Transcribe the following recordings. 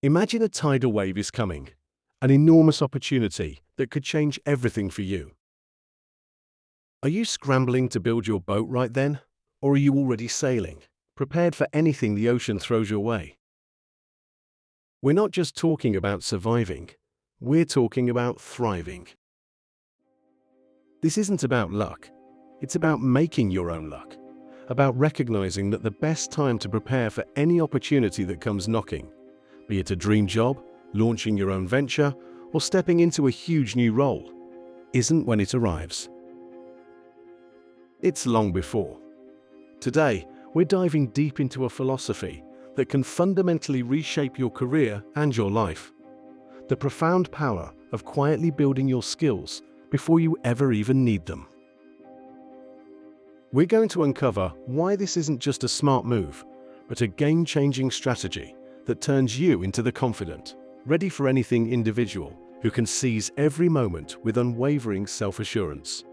Imagine a tidal wave is coming, an enormous opportunity that could change everything for you. Are you scrambling to build your boat right then? Or are you already sailing, prepared for anything the ocean throws your way? We're not just talking about surviving, we're talking about thriving. This isn't about luck, it's about making your own luck, about recognizing that the best time to prepare for any opportunity that comes knocking, be it a dream job, launching your own venture, or stepping into a huge new role, isn't when it arrives. It's long before. Today, we're diving deep into a philosophy that can fundamentally reshape your career and your life. The profound power of quietly building your skills before you ever even need them. We're going to uncover why this isn't just a smart move, but a game-changing strategy that turns you into the confident, ready for anything individual who can seize every moment with unwavering self-assurance.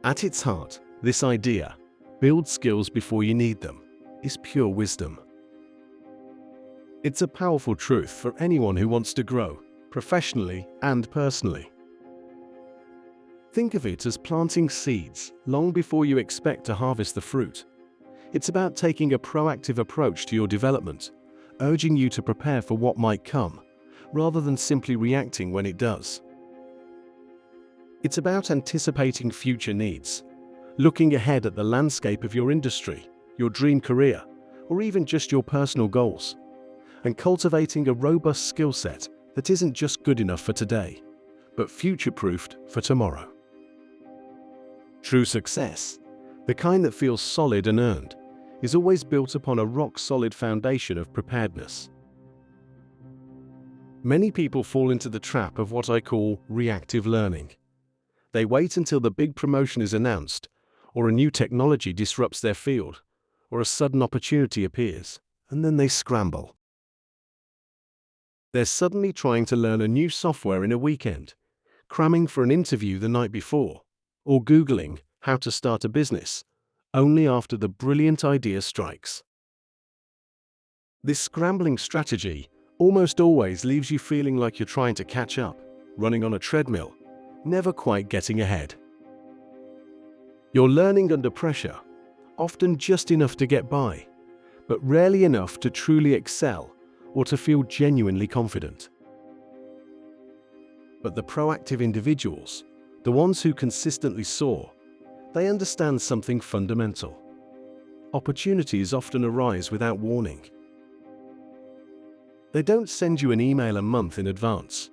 At its heart, this idea, build skills before you need them, is pure wisdom. It's a powerful truth for anyone who wants to grow, professionally and personally. Think of it as planting seeds long before you expect to harvest the fruit. It's about taking a proactive approach to your development, urging you to prepare for what might come, rather than simply reacting when it does. It's about anticipating future needs, looking ahead at the landscape of your industry, your dream career, or even just your personal goals, and cultivating a robust skill set that isn't just good enough for today, but future-proofed for tomorrow. True success, the kind that feels solid and earned, is always built upon a rock-solid foundation of preparedness. Many people fall into the trap of what I call reactive learning. They wait until the big promotion is announced, or a new technology disrupts their field, or a sudden opportunity appears, and then they scramble. They're suddenly trying to learn a new software in a weekend, cramming for an interview the night before, or Googling how to start a business, only after the brilliant idea strikes. This scrambling strategy almost always leaves you feeling like you're trying to catch up, running on a treadmill, never quite getting ahead. You're learning under pressure, often just enough to get by, but rarely enough to truly excel or to feel genuinely confident. But the proactive individuals, the ones who consistently soar, they understand something fundamental. Opportunities often arise without warning. They don't send you an email a month in advance.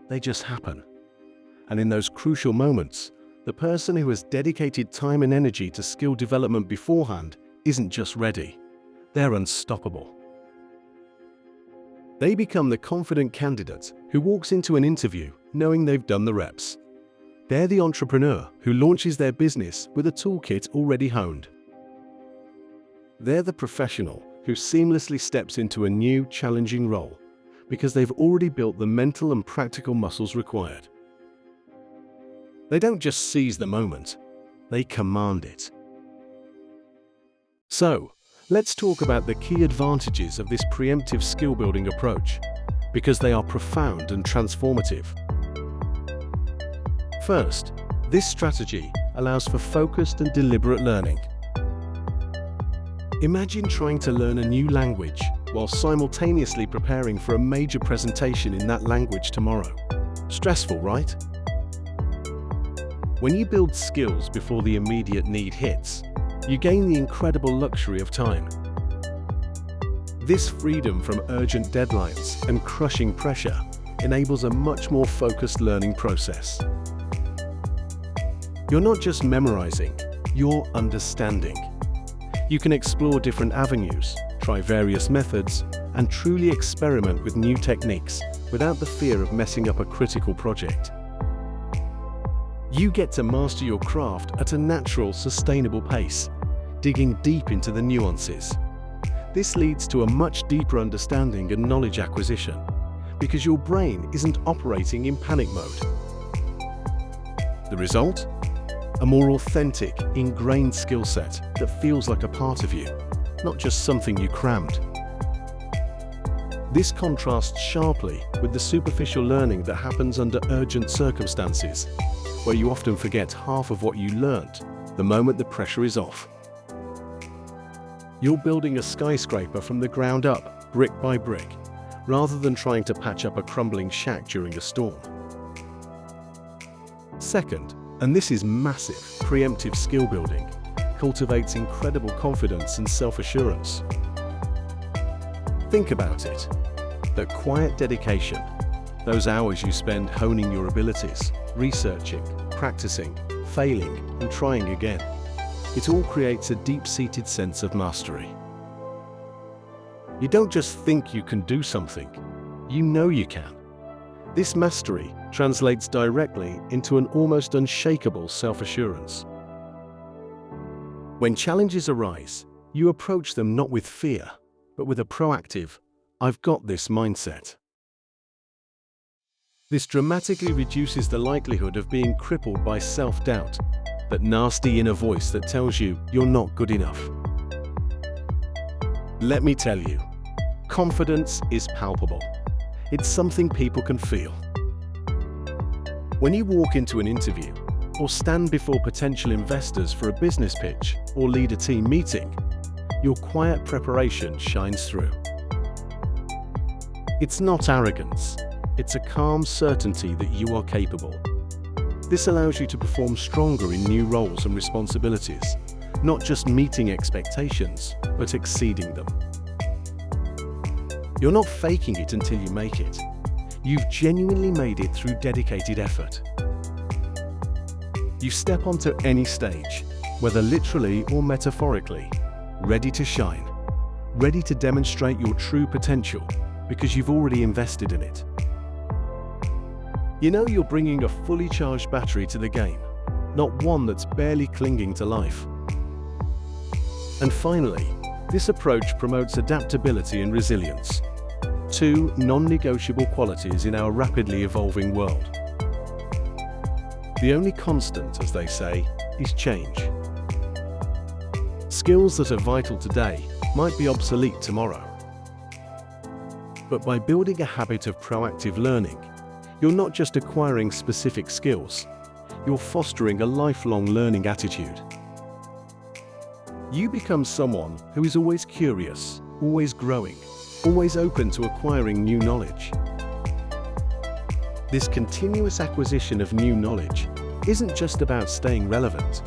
They just happen. And in those crucial moments, the person who has dedicated time and energy to skill development beforehand isn't just ready, they're unstoppable. They become the confident candidate who walks into an interview knowing they've done the reps. They're the entrepreneur who launches their business with a toolkit already honed. They're the professional who seamlessly steps into a new, challenging role because they've already built the mental and practical muscles required. They don't just seize the moment, they command it. So, let's talk about the key advantages of this preemptive skill-building approach, because they are profound and transformative. First, this strategy allows for focused and deliberate learning. Imagine trying to learn a new language while simultaneously preparing for a major presentation in that language tomorrow. Stressful, right? When you build skills before the immediate need hits, you gain the incredible luxury of time. This freedom from urgent deadlines and crushing pressure enables a much more focused learning process. You're not just memorizing, you're understanding. You can explore different avenues, try various methods, and truly experiment with new techniques without the fear of messing up a critical project. You get to master your craft at a natural, sustainable pace, digging deep into the nuances. This leads to a much deeper understanding and knowledge acquisition, because your brain isn't operating in panic mode. The result? A more authentic, ingrained skill set that feels like a part of you, not just something you crammed. This contrasts sharply with the superficial learning that happens under urgent circumstances, where you often forget half of what you learned the moment the pressure is off. You're building a skyscraper from the ground up, brick by brick, rather than trying to patch up a crumbling shack during a storm. Second, and this is massive, preemptive skill building cultivates incredible confidence and self-assurance. Think about it. That quiet dedication, those hours you spend honing your abilities, researching, practicing, failing, and trying again. It all creates a deep-seated sense of mastery. You don't just think you can do something, you know you can. This mastery translates directly into an almost unshakable self-assurance. When challenges arise, you approach them not with fear, but with a proactive, "I've got this" mindset. This dramatically reduces the likelihood of being crippled by self-doubt, that nasty inner voice that tells you you're not good enough. Let me tell you, confidence is palpable. It's something people can feel. When you walk into an interview, or stand before potential investors for a business pitch, or lead a team meeting, your quiet preparation shines through. It's not arrogance, it's a calm certainty that you are capable. This allows you to perform stronger in new roles and responsibilities, not just meeting expectations, but exceeding them. You're not faking it until you make it. You've genuinely made it through dedicated effort. You step onto any stage, whether literally or metaphorically, ready to shine, ready to demonstrate your true potential, because you've already invested in it. You know you're bringing a fully charged battery to the game, not one that's barely clinging to life. And finally, this approach promotes adaptability and resilience, two non-negotiable qualities in our rapidly evolving world. The only constant, as they say, is change. Skills that are vital today might be obsolete tomorrow. But by building a habit of proactive learning, you're not just acquiring specific skills, you're fostering a lifelong learning attitude. You become someone who is always curious, always growing, always open to acquiring new knowledge. This continuous acquisition of new knowledge isn't just about staying relevant,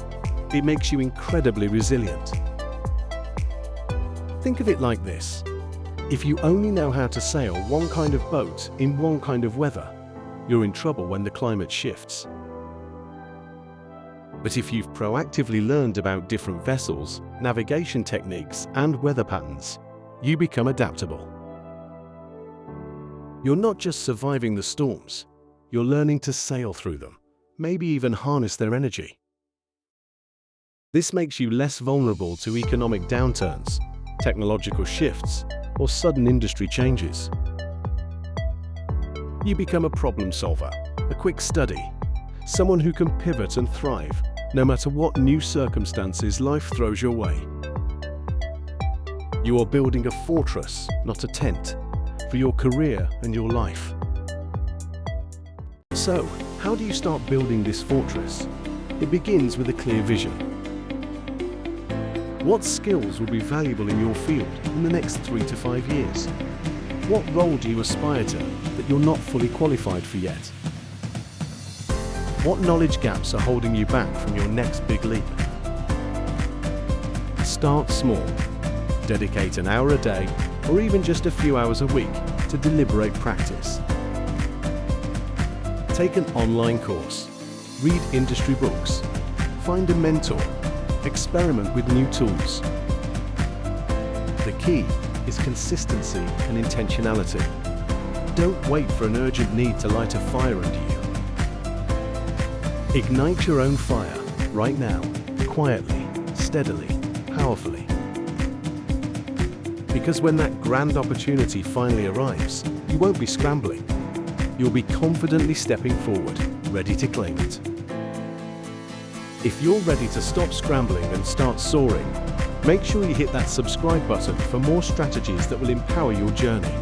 it makes you incredibly resilient. Think of it like this. If you only know how to sail one kind of boat in one kind of weather, you're in trouble when the climate shifts. But if you've proactively learned about different vessels, navigation techniques, and weather patterns, you become adaptable. You're not just surviving the storms, you're learning to sail through them, maybe even harness their energy. This makes you less vulnerable to economic downturns, technological shifts, or sudden industry changes. You become a problem solver, a quick study, someone who can pivot and thrive no matter what new circumstances life throws your way. You are building a fortress, not a tent, for your career and your life. So, how do you start building this fortress? It begins with a clear vision. What skills will be valuable in your field in the next 3 to 5 years? What role do you aspire to that you're not fully qualified for yet? What knowledge gaps are holding you back from your next big leap? Start small. Dedicate an hour a day, or even just a few hours a week, to deliberate practice. Take an online course. Read industry books. Find a mentor. Experiment with new tools. The key is consistency and intentionality. Don't wait for an urgent need to light a fire under you. Ignite your own fire right now, quietly, steadily, powerfully. Because when that grand opportunity finally arrives, you won't be scrambling. You'll be confidently stepping forward, ready to claim it. If you're ready to stop scrambling and start soaring, make sure you hit that subscribe button for more strategies that will empower your journey.